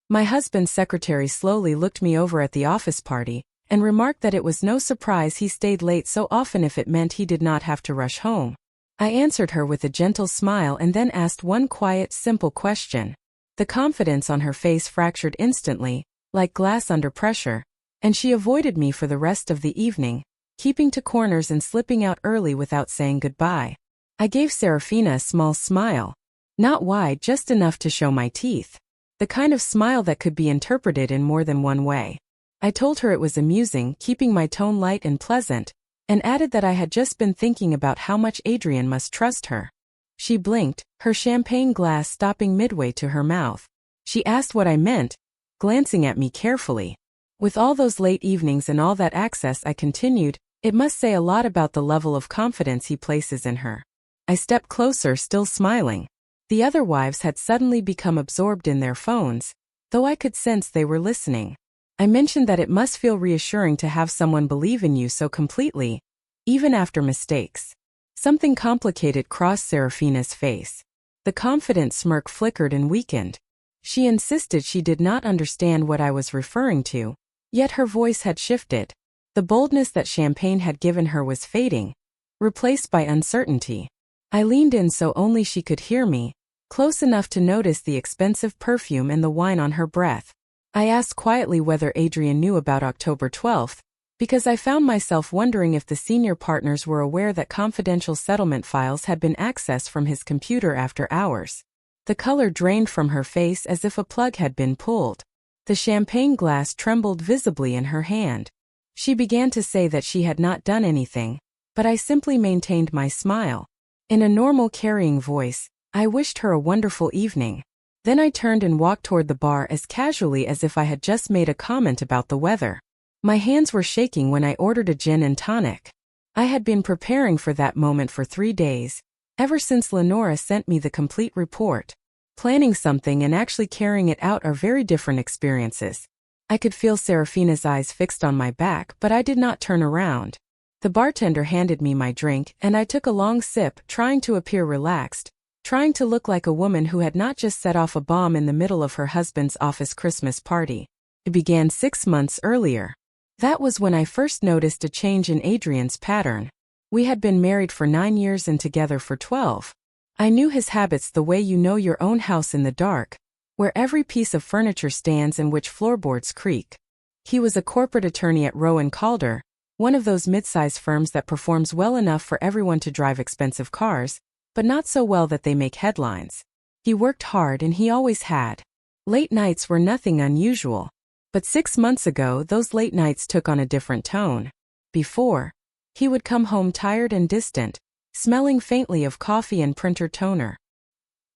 My husband's secretary slowly looked me over at the office party and remarked that it was no surprise he stayed late so often if it meant he did not have to rush home. I answered her with a gentle smile and then asked one quiet, simple question. The confidence on her face fractured instantly, like glass under pressure, and she avoided me for the rest of the evening, keeping to corners and slipping out early without saying goodbye. I gave Serafina a small smile. Not wide, just enough to show my teeth. The kind of smile that could be interpreted in more than one way. I told her it was amusing, keeping my tone light and pleasant, and added that I had just been thinking about how much Adrian must trust her. She blinked, her champagne glass stopping midway to her mouth. She asked what I meant, glancing at me carefully. With all those late evenings and all that access, I continued, it must say a lot about the level of confidence he places in her. I stepped closer, still smiling. The other wives had suddenly become absorbed in their phones, though I could sense they were listening. I mentioned that it must feel reassuring to have someone believe in you so completely, even after mistakes. Something complicated crossed Serafina's face. The confident smirk flickered and weakened. She insisted she did not understand what I was referring to, yet her voice had shifted. The boldness that champagne had given her was fading, replaced by uncertainty. I leaned in so only she could hear me, close enough to notice the expensive perfume and the wine on her breath. I asked quietly whether Adrian knew about October 12th, because I found myself wondering if the senior partners were aware that confidential settlement files had been accessed from his computer after hours. The color drained from her face as if a plug had been pulled. The champagne glass trembled visibly in her hand. She began to say that she had not done anything, but I simply maintained my smile. In a normal carrying voice, I wished her a wonderful evening. Then I turned and walked toward the bar as casually as if I had just made a comment about the weather. My hands were shaking when I ordered a gin and tonic. I had been preparing for that moment for 3 days, ever since Lenora sent me the complete report. Planning something and actually carrying it out are very different experiences. I could feel Serafina's eyes fixed on my back, but I did not turn around. The bartender handed me my drink, and I took a long sip, trying to appear relaxed, trying to look like a woman who had not just set off a bomb in the middle of her husband's office Christmas party. It began 6 months earlier. That was when I first noticed a change in Adrian's pattern. We had been married for 9 years and together for 12. I knew his habits the way you know your own house in the dark, where every piece of furniture stands and which floorboards creak. He was a corporate attorney at Rowan Calder, one of those mid-size firms that performs well enough for everyone to drive expensive cars, but not so well that they make headlines. He worked hard and he always had. Late nights were nothing unusual. But 6 months ago those late nights took on a different tone. Before, he would come home tired and distant, smelling faintly of coffee and printer toner.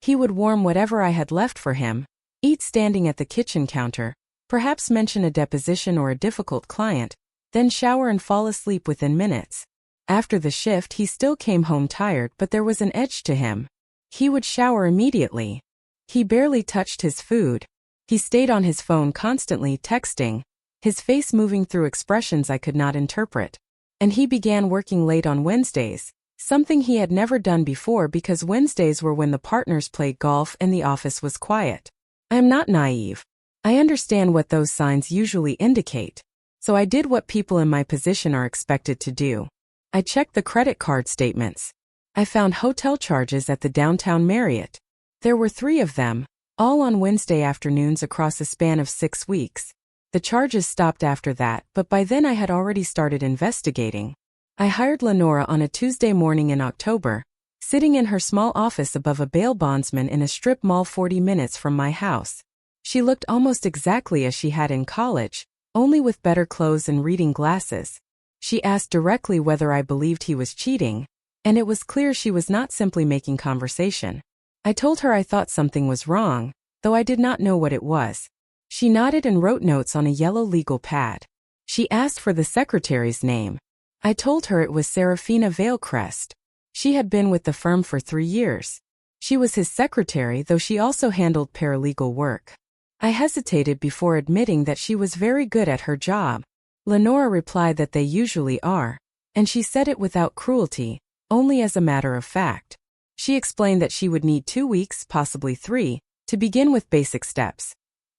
He would warm whatever I had left for him, eat standing at the kitchen counter, perhaps mention a deposition or a difficult client, then shower and fall asleep within minutes. After the shift he still came home tired, but there was an edge to him. He would shower immediately. He barely touched his food. He stayed on his phone constantly texting, his face moving through expressions I could not interpret. And he began working late on Wednesdays, something he had never done before because Wednesdays were when the partners played golf and the office was quiet. I am not naive. I understand what those signs usually indicate. So I did what people in my position are expected to do. I checked the credit card statements. I found hotel charges at the downtown Marriott. There were 3 of them, all on Wednesday afternoons across a span of 6 weeks. The charges stopped after that, but by then I had already started investigating. I hired Lenora on a Tuesday morning in October, sitting in her small office above a bail bondsman in a strip mall 40 minutes from my house. She looked almost exactly as she had in college, only with better clothes and reading glasses. She asked directly whether I believed he was cheating, and it was clear she was not simply making conversation. I told her I thought something was wrong, though I did not know what it was. She nodded and wrote notes on a yellow legal pad. She asked for the secretary's name. I told her it was Serafina Vailcrest. She had been with the firm for 3 years. She was his secretary, though she also handled paralegal work. I hesitated before admitting that she was very good at her job. Lenora replied that they usually are, and she said it without cruelty, only as a matter of fact. She explained that she would need 2 weeks, possibly 3, to begin with basic steps.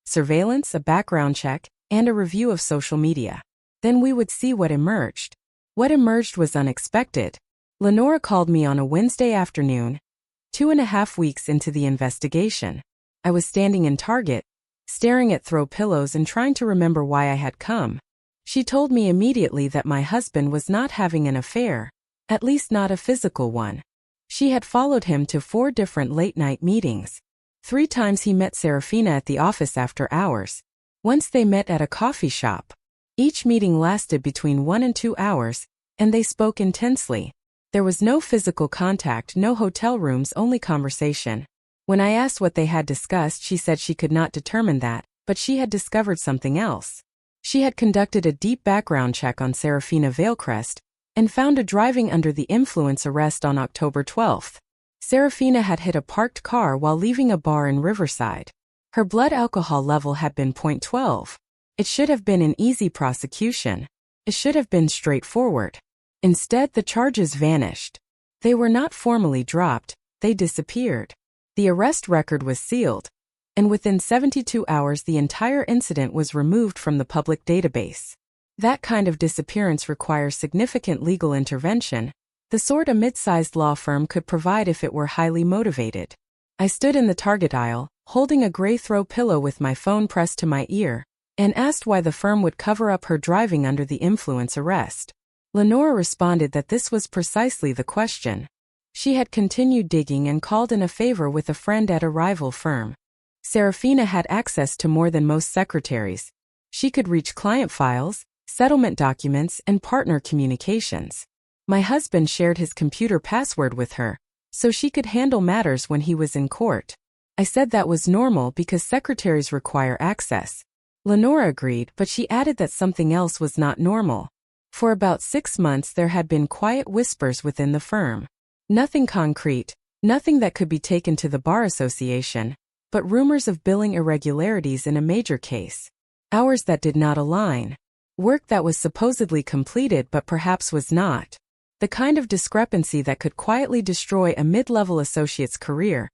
surveillance, a background check, and a review of social media. Then we would see what emerged. What emerged was unexpected. Lenora called me on a Wednesday afternoon, 2.5 weeks into the investigation. I was standing in Target, staring at throw pillows and trying to remember why I had come. She told me immediately that my husband was not having an affair, at least not a physical one. She had followed him to 4 different late-night meetings. 3 times he met Serafina at the office after hours. Once they met at a coffee shop. Each meeting lasted between 1 and 2 hours, and they spoke intensely. There was no physical contact, no hotel rooms, only conversation. When I asked what they had discussed, she said she could not determine that, but she had discovered something else. She had conducted a deep background check on Serafina Vailcrest and found a driving under the influence arrest on October 12th. Serafina had hit a parked car while leaving a bar in Riverside. Her blood alcohol level had been .12. It should have been an easy prosecution. It should have been straightforward. Instead, the charges vanished. They were not formally dropped, they disappeared. The arrest record was sealed, and within 72 hours the entire incident was removed from the public database. That kind of disappearance requires significant legal intervention, the sort a mid-sized law firm could provide if it were highly motivated. I stood in the Target aisle, holding a gray throw pillow with my phone pressed to my ear, and asked why the firm would cover up her driving under the influence arrest. Lenora responded that this was precisely the question. She had continued digging and called in a favor with a friend at a rival firm. Serafina had access to more than most secretaries. She could reach client files, settlement documents, and partner communications. My husband shared his computer password with her, so she could handle matters when he was in court. I said that was normal because secretaries require access. Lenora agreed, but she added that something else was not normal. For about 6 months there had been quiet whispers within the firm. Nothing concrete, nothing that could be taken to the Bar Association, but rumors of billing irregularities in a major case. Hours that did not align. Work that was supposedly completed but perhaps was not. The kind of discrepancy that could quietly destroy a mid-level associate's career,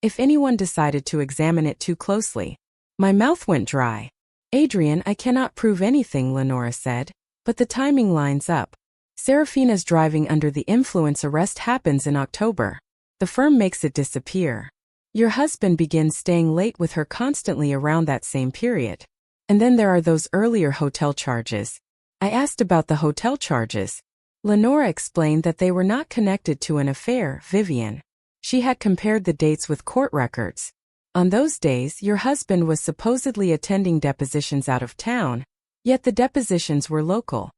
if anyone decided to examine it too closely. My mouth went dry. Adrian, I cannot prove anything, Lenora said. But the timing lines up. Serafina's driving under the influence arrest happens in October. The firm makes it disappear. Your husband begins staying late with her constantly around that same period. And then there are those earlier hotel charges. I asked about the hotel charges. Lenora explained that they were not connected to an affair, Vivian. She had compared the dates with court records. On those days, your husband was supposedly attending depositions out of town. Yet the depositions were local.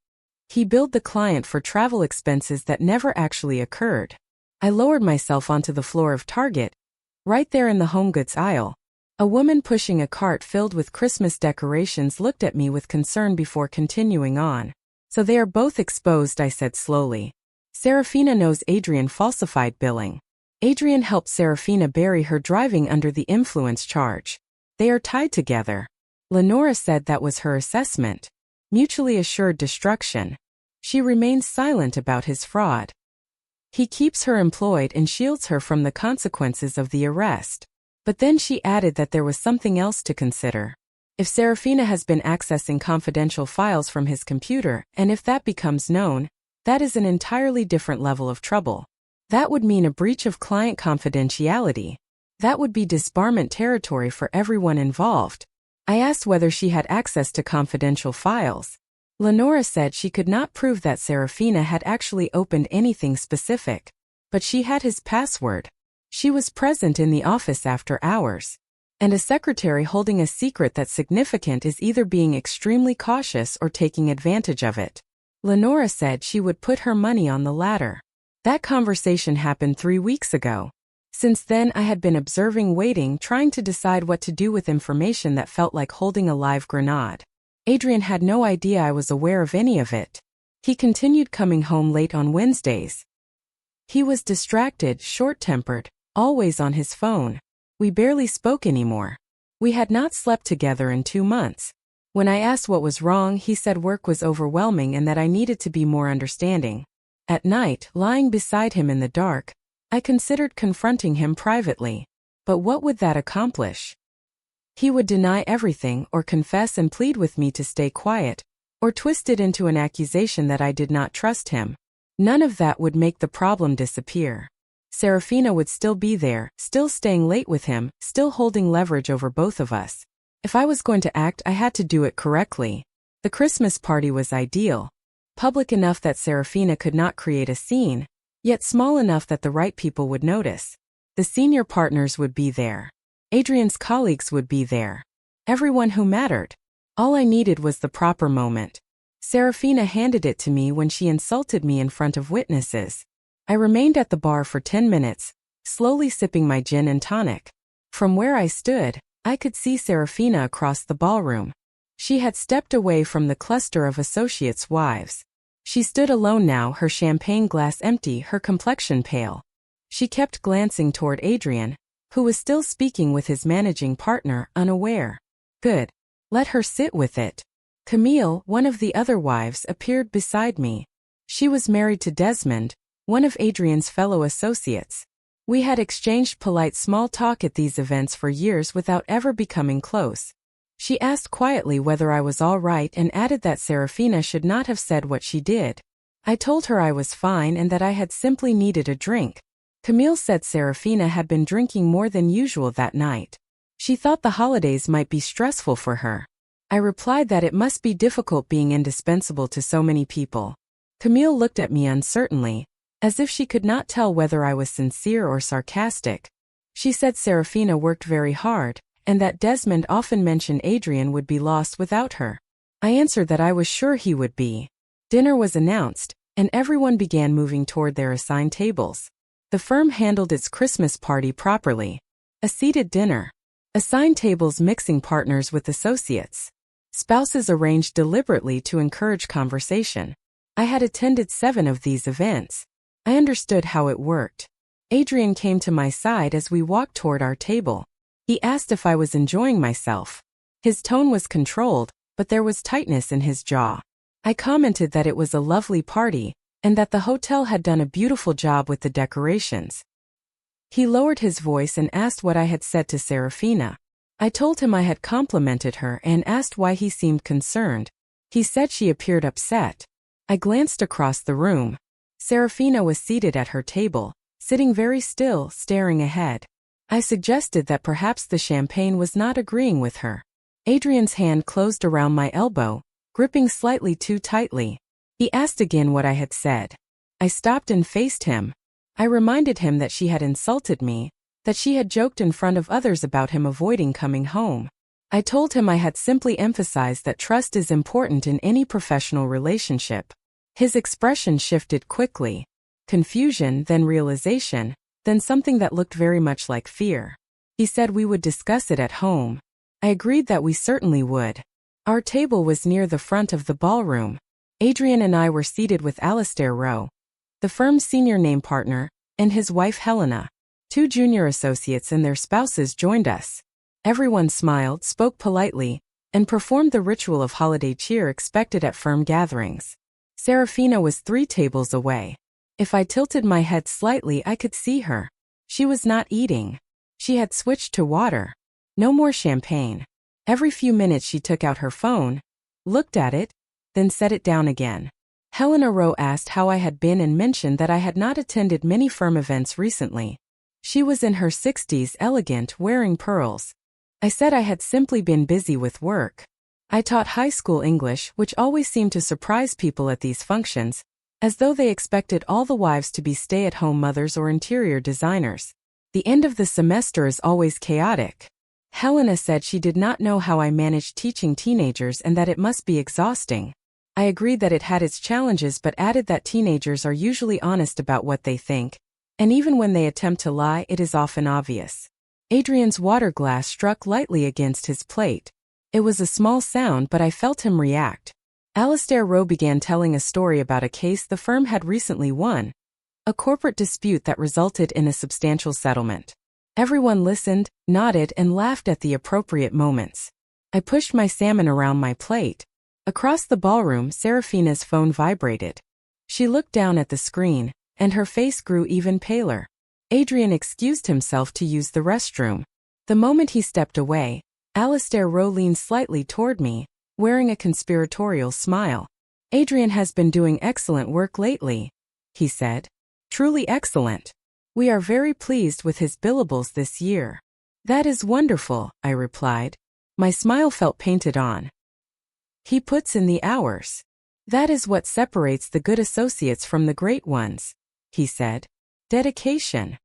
He billed the client for travel expenses that never actually occurred. I lowered myself onto the floor of Target. Right there in the home goods aisle, a woman pushing a cart filled with Christmas decorations looked at me with concern before continuing on. So they are both exposed, I said slowly. Serafina knows Adrian falsified billing. Adrian helped Serafina bury her driving under the influence charge. They are tied together. Lenora said that was her assessment. Mutually assured destruction. She remains silent about his fraud. He keeps her employed and shields her from the consequences of the arrest. But then she added that there was something else to consider. If Serafina has been accessing confidential files from his computer, and if that becomes known, that is an entirely different level of trouble. That would mean a breach of client confidentiality. That would be disbarment territory for everyone involved. I asked whether she had access to confidential files. Lenora said she could not prove that Serafina had actually opened anything specific. But she had his password. She was present in the office after hours. And a secretary holding a secret that's significant is either being extremely cautious or taking advantage of it. Lenora said she would put her money on the latter. That conversation happened 3 weeks ago. Since then I had been observing, waiting, trying to decide what to do with information that felt like holding a live grenade. Adrian had no idea I was aware of any of it. He continued coming home late on Wednesdays. He was distracted, short-tempered, always on his phone. We barely spoke anymore. We had not slept together in 2 months. When I asked what was wrong, he said work was overwhelming and that I needed to be more understanding. At night, lying beside him in the dark, I considered confronting him privately. But what would that accomplish? He would deny everything or confess and plead with me to stay quiet, or twist it into an accusation that I did not trust him. None of that would make the problem disappear. Serafina would still be there, still staying late with him, still holding leverage over both of us. If I was going to act, I had to do it correctly. The Christmas party was ideal. Public enough that Serafina could not create a scene, yet small enough that the right people would notice. The senior partners would be there. Adrian's colleagues would be there. Everyone who mattered. All I needed was the proper moment. Serafina handed it to me when she insulted me in front of witnesses. I remained at the bar for 10 minutes, slowly sipping my gin and tonic. From where I stood, I could see Serafina across the ballroom. She had stepped away from the cluster of associates' wives. She stood alone now, her champagne glass empty, her complexion pale. She kept glancing toward Adrian, who was still speaking with his managing partner, unaware. Good. Let her sit with it. Camille, one of the other wives, appeared beside me. She was married to Desmond, one of Adrian's fellow associates. We had exchanged polite small talk at these events for years without ever becoming close. She asked quietly whether I was all right and added that Serafina should not have said what she did. I told her I was fine and that I had simply needed a drink. Camille said Serafina had been drinking more than usual that night. She thought the holidays might be stressful for her. I replied that it must be difficult being indispensable to so many people. Camille looked at me uncertainly, as if she could not tell whether I was sincere or sarcastic. She said Serafina worked very hard, and that Desmond often mentioned Adrian would be lost without her. I answered that I was sure he would be. Dinner was announced, and everyone began moving toward their assigned tables. The firm handled its Christmas party properly. A seated dinner. Assigned tables mixing partners with associates. Spouses arranged deliberately to encourage conversation. I had attended 7 of these events. I understood how it worked. Adrian came to my side as we walked toward our table. He asked if I was enjoying myself. His tone was controlled, but there was tightness in his jaw. I commented that it was a lovely party, and that the hotel had done a beautiful job with the decorations. He lowered his voice and asked what I had said to Serafina. I told him I had complimented her and asked why he seemed concerned. He said she appeared upset. I glanced across the room. Serafina was seated at her table, sitting very still, staring ahead. I suggested that perhaps the champagne was not agreeing with her. Adrian's hand closed around my elbow, gripping slightly too tightly. He asked again what I had said. I stopped and faced him. I reminded him that she had insulted me, that she had joked in front of others about him avoiding coming home. I told him I had simply emphasized that trust is important in any professional relationship. His expression shifted quickly. Confusion, then realization, then something that looked very much like fear. He said we would discuss it at home. I agreed that we certainly would. Our table was near the front of the ballroom. Adrian and I were seated with Alistair Rowe, the firm's senior name partner, and his wife Helena. 2 junior associates and their spouses joined us. Everyone smiled, spoke politely, and performed the ritual of holiday cheer expected at firm gatherings. Serafina was 3 tables away. If I tilted my head slightly, I could see her. She was not eating. She had switched to water. No more champagne. Every few minutes she took out her phone, looked at it, then set it down again. Helena Rowe asked how I had been and mentioned that I had not attended many firm events recently. She was in her 60s, elegant, wearing pearls. I said I had simply been busy with work. I taught high school English, which always seemed to surprise people at these functions, as though they expected all the wives to be stay-at-home mothers or interior designers. The end of the semester is always chaotic. Helena said she did not know how I managed teaching teenagers and that it must be exhausting. I agreed that it had its challenges but added that teenagers are usually honest about what they think, and even when they attempt to lie, it is often obvious. Adrian's water glass struck lightly against his plate. It was a small sound, but I felt him react. Alistair Rowe began telling a story about a case the firm had recently won, a corporate dispute that resulted in a substantial settlement. Everyone listened, nodded, and laughed at the appropriate moments. I pushed my salmon around my plate. Across the ballroom, Serafina's phone vibrated. She looked down at the screen, and her face grew even paler. Adrian excused himself to use the restroom. The moment he stepped away, Alistair Rowe leaned slightly toward me, wearing a conspiratorial smile. Adrian has been doing excellent work lately, he said. Truly excellent. We are very pleased with his billables this year. That is wonderful, I replied. My smile felt painted on. He puts in the hours. That is what separates the good associates from the great ones, he said. Dedication.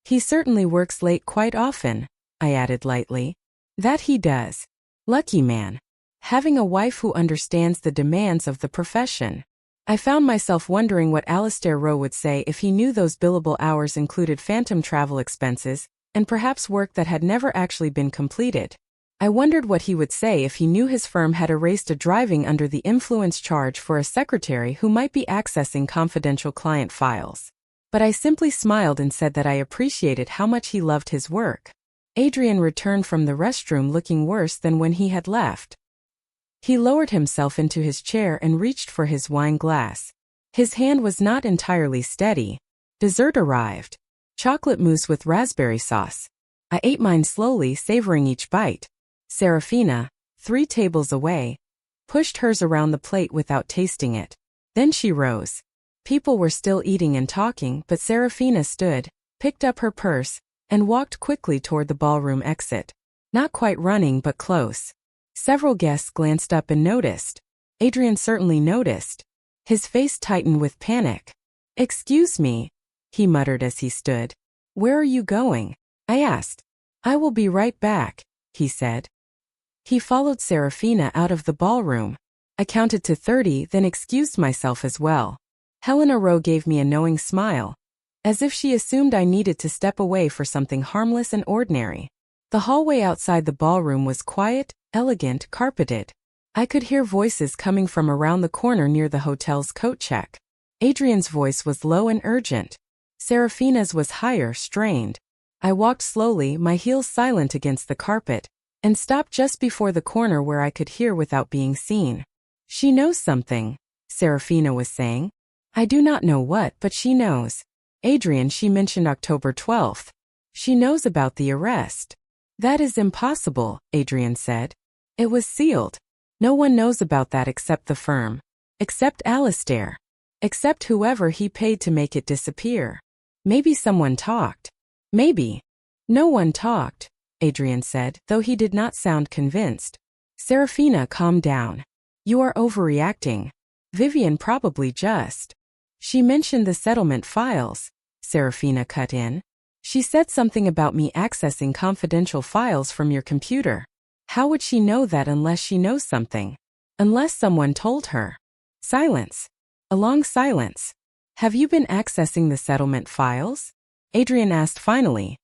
He certainly works late quite often, I added lightly. That he does. Lucky man. Having a wife who understands the demands of the profession. I found myself wondering what Alistair Rowe would say if he knew those billable hours included phantom travel expenses, and perhaps work that had never actually been completed. I wondered what he would say if he knew his firm had erased a driving under the influence charge for a secretary who might be accessing confidential client files. But I simply smiled and said that I appreciated how much he loved his work. Adrian returned from the restroom looking worse than when he had left. He lowered himself into his chair and reached for his wine glass. His hand was not entirely steady. Dessert arrived. Chocolate mousse with raspberry sauce. I ate mine slowly, savoring each bite. Serafina, 3 tables away, pushed hers around the plate without tasting it. Then she rose. People were still eating and talking, but Serafina stood, picked up her purse, and walked quickly toward the ballroom exit. Not quite running but close. Several guests glanced up and noticed. Adrian certainly noticed. His face tightened with panic. "Excuse me," he muttered as he stood. "Where are you going?" I asked. "I will be right back," he said. He followed Serafina out of the ballroom. I counted to 30, then excused myself as well. Helena Rowe gave me a knowing smile, as if she assumed I needed to step away for something harmless and ordinary. The hallway outside the ballroom was quiet, elegant, carpeted. I could hear voices coming from around the corner near the hotel's coat check. Adrian's voice was low and urgent. Serafina's was higher, strained. I walked slowly, my heels silent against the carpet, and stopped just before the corner where I could hear without being seen. "She knows something," Serafina was saying. "I do not know what, but she knows. Adrian, she mentioned October 12th. She knows about the arrest." "That is impossible," Adrian said. "It was sealed. No one knows about that except the firm. Except Alistair. Except whoever he paid to make it disappear. Maybe someone talked. Maybe." "No one talked," Adrian said, though he did not sound convinced. Serafina calmed down. "You are overreacting. Vivian probably just." "She mentioned the settlement files," Serafina cut in. "She said something about me accessing confidential files from your computer. How would she know that unless she knows something? Unless someone told her." Silence. A long silence. "Have you been accessing the settlement files?" Adrian asked finally.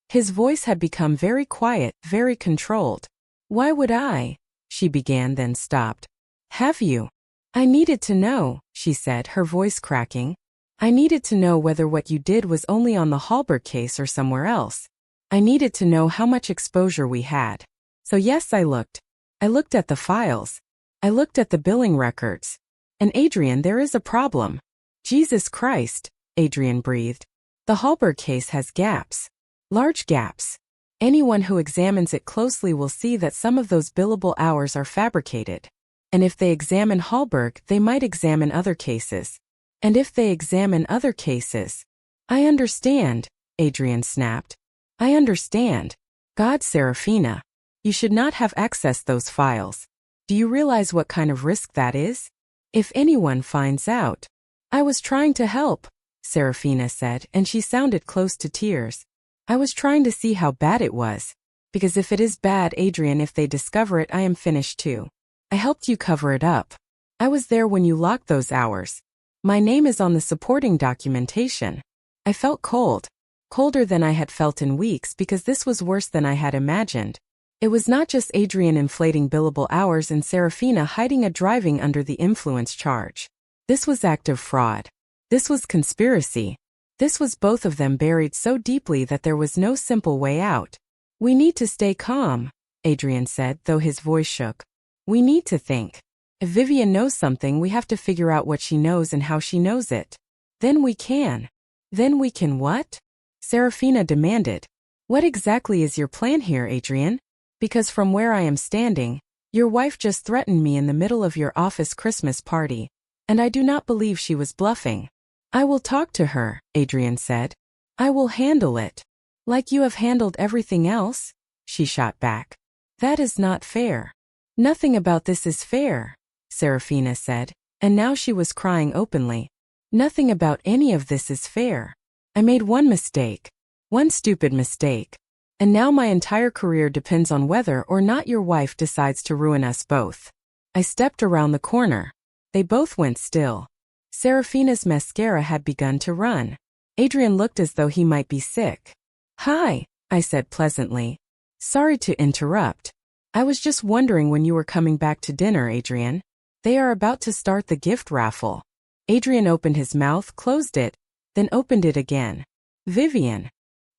His voice had become very quiet, very controlled. "Why would I?" she began, then stopped. "Have you?" "I needed to know," she said, her voice cracking. "I needed to know whether what you did was only on the Hallberg case or somewhere else. I needed to know how much exposure we had. So yes, I looked. I looked at the files. I looked at the billing records. And Adrian, there is a problem." "Jesus Christ," Adrian breathed. "The Hallberg case has gaps. Large gaps. Anyone who examines it closely will see that some of those billable hours are fabricated. And if they examine Hallberg, they might examine other cases. And if they examine other cases—" "I understand," Adrian snapped. "I understand. God, Serafina. You should not have accessed those files. Do you realize what kind of risk that is? If anyone finds out." "I was trying to help," Serafina said, and she sounded close to tears. "I was trying to see how bad it was. Because if it is bad, Adrian, if they discover it, I am finished too. I helped you cover it up. I was there when you locked those hours. My name is on the supporting documentation." I felt cold. Colder than I had felt in weeks because this was worse than I had imagined. It was not just Adrian inflating billable hours and Serafina hiding a driving under the influence charge. This was active fraud. This was conspiracy. This was both of them buried so deeply that there was no simple way out. "We need to stay calm," Adrian said, though his voice shook. "We need to think. If Vivian knows something, we have to figure out what she knows and how she knows it. Then we can." "Then we can what?" Serafina demanded. "What exactly is your plan here, Adrian?" Because from where I am standing, your wife just threatened me in the middle of your office Christmas party, and I do not believe she was bluffing. I will talk to her, Adrian said. I will handle it. Like you have handled everything else? She shot back. That is not fair. Nothing about this is fair, Serafina said, and now she was crying openly. Nothing about any of this is fair. I made one mistake. One stupid mistake. And now my entire career depends on whether or not your wife decides to ruin us both. I stepped around the corner. They both went still. Serafina's mascara had begun to run. Adrian looked as though he might be sick. Hi, I said pleasantly. Sorry to interrupt. I was just wondering when you were coming back to dinner, Adrian. They are about to start the gift raffle. Adrian opened his mouth, closed it, then opened it again. Vivian.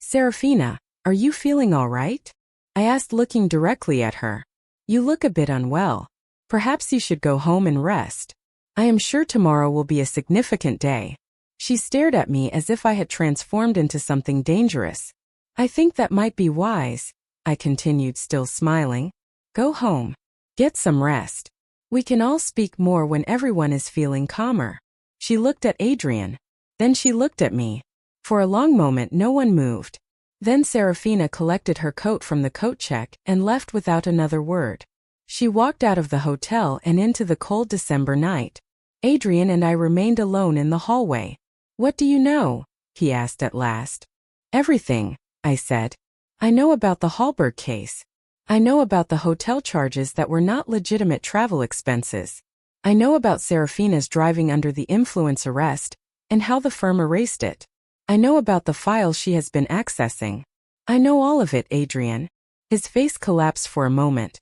Serafina, are you feeling all right? I asked, looking directly at her. You look a bit unwell. Perhaps you should go home and rest. I am sure tomorrow will be a significant day. She stared at me as if I had transformed into something dangerous. I think that might be wise, I continued, still smiling. Go home. Get some rest. We can all speak more when everyone is feeling calmer. She looked at Adrian. Then she looked at me. For a long moment no one moved. Then Serafina collected her coat from the coat check and left without another word. She walked out of the hotel and into the cold December night. Adrian and I remained alone in the hallway. What do you know? He asked at last. Everything, I said. I know about the Hallberg case. I know about the hotel charges that were not legitimate travel expenses. I know about Serafina's driving under the influence arrest and how the firm erased it. I know about the files she has been accessing. I know all of it, Adrian. His face collapsed for a moment.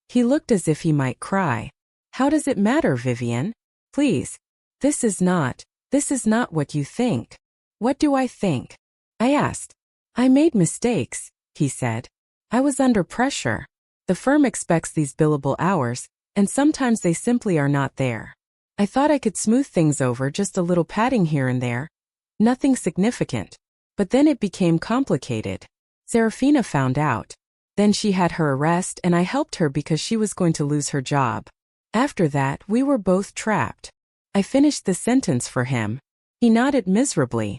He looked as if he might cry. How does it matter, Vivian? Please. This is not what you think. What do I think? I asked. I made mistakes, he said. I was under pressure. The firm expects these billable hours, and sometimes they simply are not there. I thought I could smooth things over, just a little padding here and there. Nothing significant. But then it became complicated. Serafina found out. Then she had her arrest and I helped her because she was going to lose her job. After that, we were both trapped. I finished the sentence for him. He nodded miserably.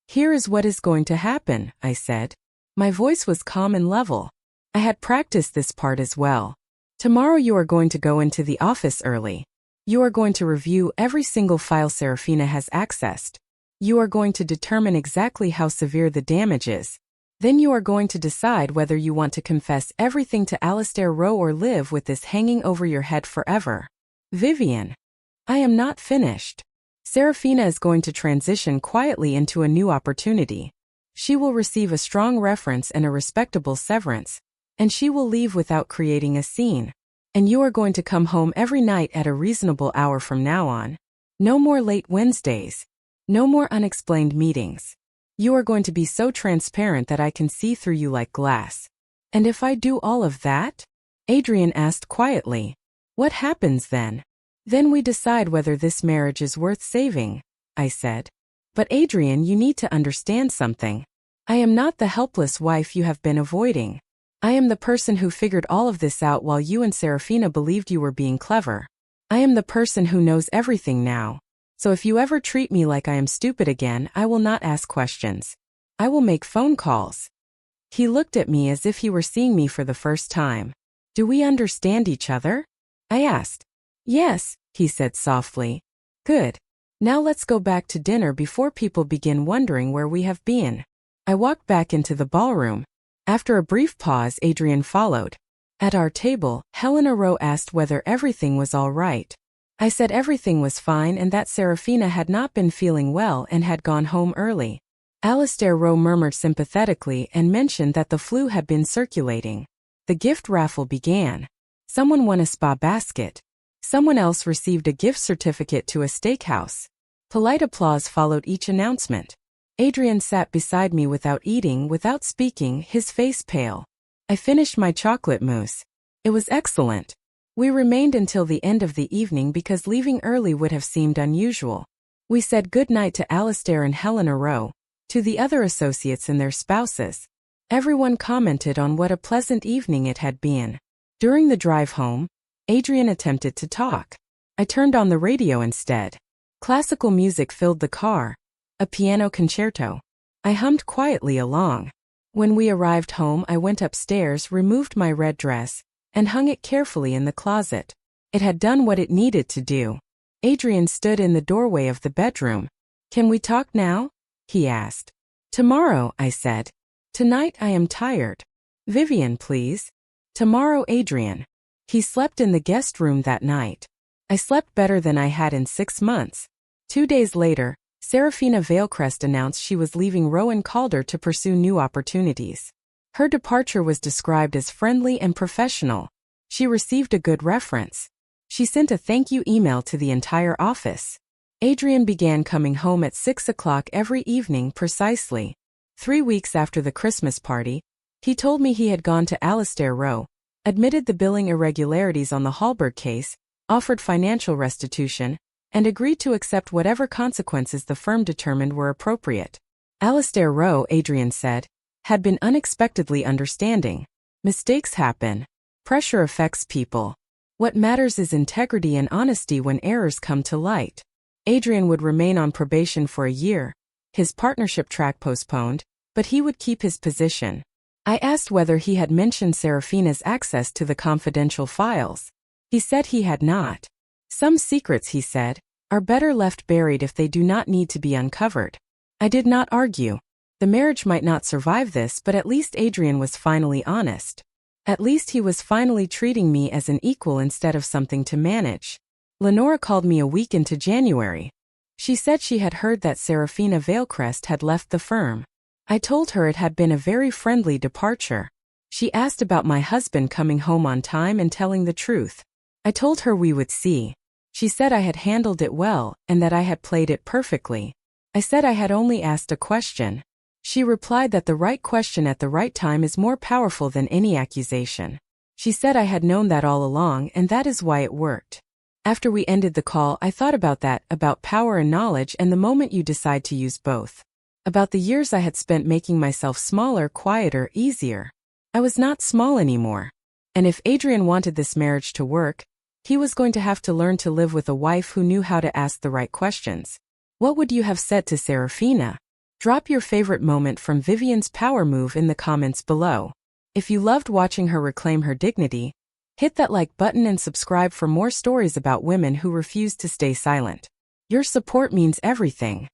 Here is what is going to happen, I said. My voice was calm and level. I had practiced this part as well. Tomorrow you are going to go into the office early. You are going to review every single file Serafina has accessed. You are going to determine exactly how severe the damage is. Then you are going to decide whether you want to confess everything to Alistair Rowe or live with this hanging over your head forever. Vivian. I am not finished. Serafina is going to transition quietly into a new opportunity. She will receive a strong reference and a respectable severance, and she will leave without creating a scene. And you are going to come home every night at a reasonable hour from now on. No more late Wednesdays. No more unexplained meetings. You are going to be so transparent that I can see through you like glass. And if I do all of that? Adrian asked quietly. What happens then? Then we decide whether this marriage is worth saving, I said. But Adrian, you need to understand something. I am not the helpless wife you have been avoiding. I am the person who figured all of this out while you and Serafina believed you were being clever. I am the person who knows everything now. So if you ever treat me like I am stupid again, I will not ask questions. I will make phone calls. He looked at me as if he were seeing me for the first time. Do we understand each other? I asked. Yes, he said softly. Good. Now let's go back to dinner before people begin wondering where we have been. I walked back into the ballroom. After a brief pause, Adrian followed. At our table, Helena Rowe asked whether everything was all right. I said everything was fine and that Serafina had not been feeling well and had gone home early. Alistair Rowe murmured sympathetically and mentioned that the flu had been circulating. The gift raffle began. Someone won a spa basket. Someone else received a gift certificate to a steakhouse. Polite applause followed each announcement. Adrian sat beside me without eating, without speaking, his face pale. I finished my chocolate mousse. It was excellent. We remained until the end of the evening because leaving early would have seemed unusual. We said good night to Alistair and Helena Rowe, to the other associates and their spouses. Everyone commented on what a pleasant evening it had been. During the drive home, Adrian attempted to talk. I turned on the radio instead. Classical music filled the car, a piano concerto. I hummed quietly along. When we arrived home, I went upstairs, removed my red dress, and hung it carefully in the closet. It had done what it needed to do. Adrian stood in the doorway of the bedroom. "Can we talk now?" he asked. "Tomorrow," I said. "Tonight I am tired." "Vivian, please." "Tomorrow, Adrian." He slept in the guest room that night. I slept better than I had in 6 months. 2 days later, Serafina Vailcrest announced she was leaving Rowan Calder to pursue new opportunities. Her departure was described as friendly and professional. She received a good reference. She sent a thank you email to the entire office. Adrian began coming home at 6 o'clock every evening precisely. 3 weeks after the Christmas party, he told me he had gone to Alastair Row, admitted the billing irregularities on the Hallberg case, offered financial restitution, and agreed to accept whatever consequences the firm determined were appropriate. Alastair Row, Adrian said, had been unexpectedly understanding. Mistakes happen. Pressure affects people. What matters is integrity and honesty when errors come to light. Adrian would remain on probation for a year, his partnership track postponed, but he would keep his position. I asked whether he had mentioned Serafina's access to the confidential files. He said he had not. Some secrets, he said, are better left buried if they do not need to be uncovered. I did not argue. The marriage might not survive this, but at least Adrian was finally honest. At least he was finally treating me as an equal instead of something to manage. Lenora called me a week into January. She said she had heard that Serafina Vailcrest had left the firm. I told her it had been a very friendly departure. She asked about my husband coming home on time and telling the truth. I told her we would see. She said I had handled it well and that I had played it perfectly. I said I had only asked a question. She replied that the right question at the right time is more powerful than any accusation. She said I had known that all along and that is why it worked. After we ended the call, I thought about that, about power and knowledge and the moment you decide to use both. About the years I had spent making myself smaller, quieter, easier. I was not small anymore. And if Adrian wanted this marriage to work, he was going to have to learn to live with a wife who knew how to ask the right questions. What would you have said to Serafina? Drop your favorite moment from Vivian's power move in the comments below. If you loved watching her reclaim her dignity, hit that like button and subscribe for more stories about women who refuse to stay silent. Your support means everything.